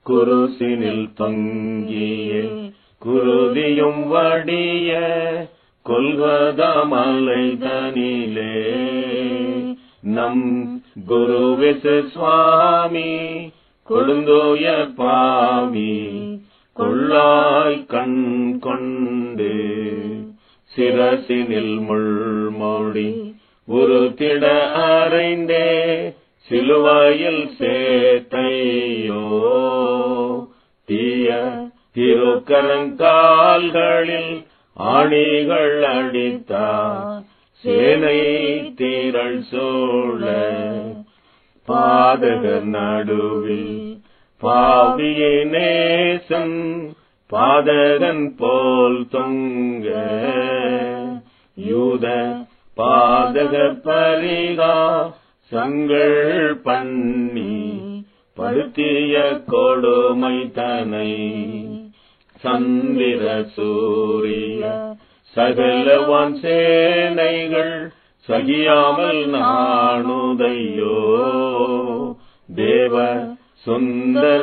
குருசினில் தொங்கிய குருதியும் வடிய கொல்கதா மலை தனிலே நம் குருவிசு சுவாமி கொடுந்தோய பாவி கொள்ளாய் கண் கொண்டு சிரசினில் முள்மொழி உருத்திட அறைந்தே சிலுவையில் சேத்தையோ தீய திருக்கரங்கால்களில் ஆணிகள் அடித்தார் சேனை தீரள் சோழ பாதகர் நடுவில் பாவியே நேசன் பாதகன் போல் தொங்க யூத பாதக பரிகா சங்கள் பண்ணி படுத்திய கொடுமை தனை சந்திர சூரிய சகலவான் சேனைகள் சகியாமல் நாணுதையோ தேவ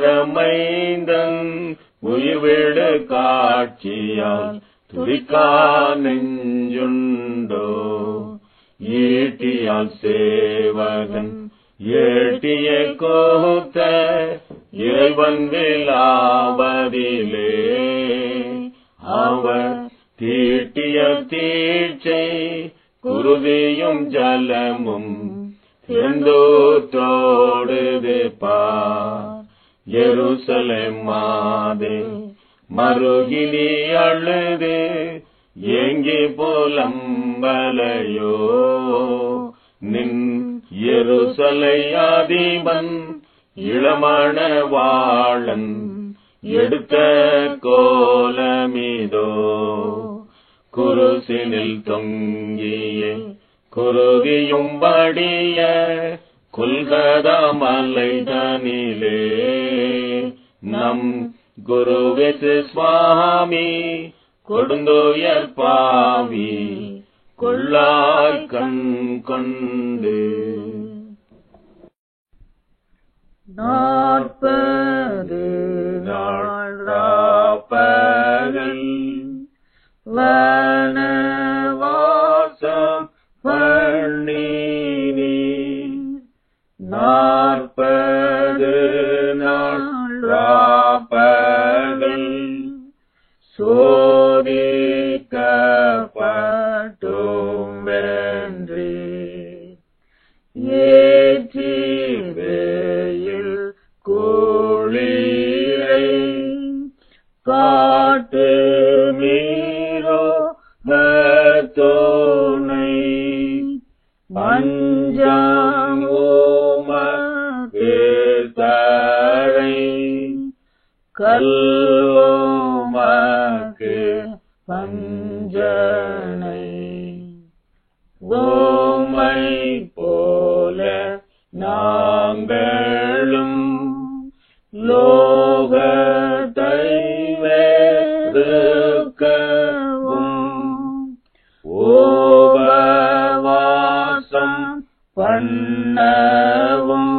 சுந்தரமைந்தன் உயிர்விடு காட்சியால் துடிக்கா நெஞ்சுண்டோ ஈட்டியால் சேவகன் ஏட்டிய கோத்த இறைவன் விலாவதிலே அவர் தீட்டிய தீட்சை குருதியும் ஜலமும் செந்தூத்தோடுது பார் எருசலேம் மாதே மருகினி அழுது ஏங்கி புலம்பலையோ நின் எருசலை அதிபன் இளமணவாளன் எடுத்த கோலமிதோ குருசினில் தொங்கிய குருதியும் வடிய கொல்கதா மலை தனிலே நம் குருவிசு சுவாமி கொடுந்தோயர் பாவி கொள்ளாய் கண் கொண்டு 40 நாள் ராப்பகல் வனவாசம் பண்ணீனி 40 நாள் ராப்பகல் சோதிக்கப்பட்டும் வென்றி ஏற்றி வெயில் குளிரை காட்டு மீரோ தோனை பஞ்சம் உமக்கு தரை கல்லுமக்கு பஞ்சனை ஓமை போல நாங்களும் லோகத்தை வெறுக்கவும் உபவாசம் பண்ணவும்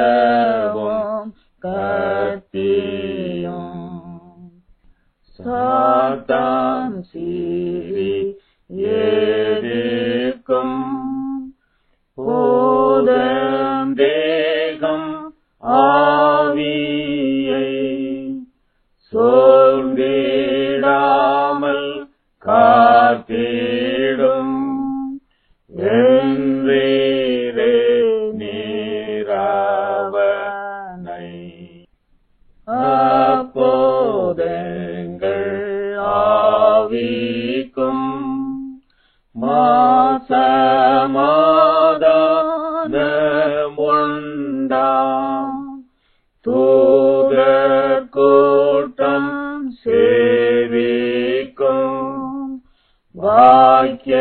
ஜெபிக்கவும் கத்தியும் சாத்தான் சீறி ஏதிக்கும் போதம் தேகம் ஆவியை சோர்ந்திடாமல் காத்திடும் என்றே நீராவனை அப்போதெங்கள் ஆவிக்கும் மாசமாதானமுண்டாம் தூதர் கூட்டம் சேவிக்கும் வாக்கிய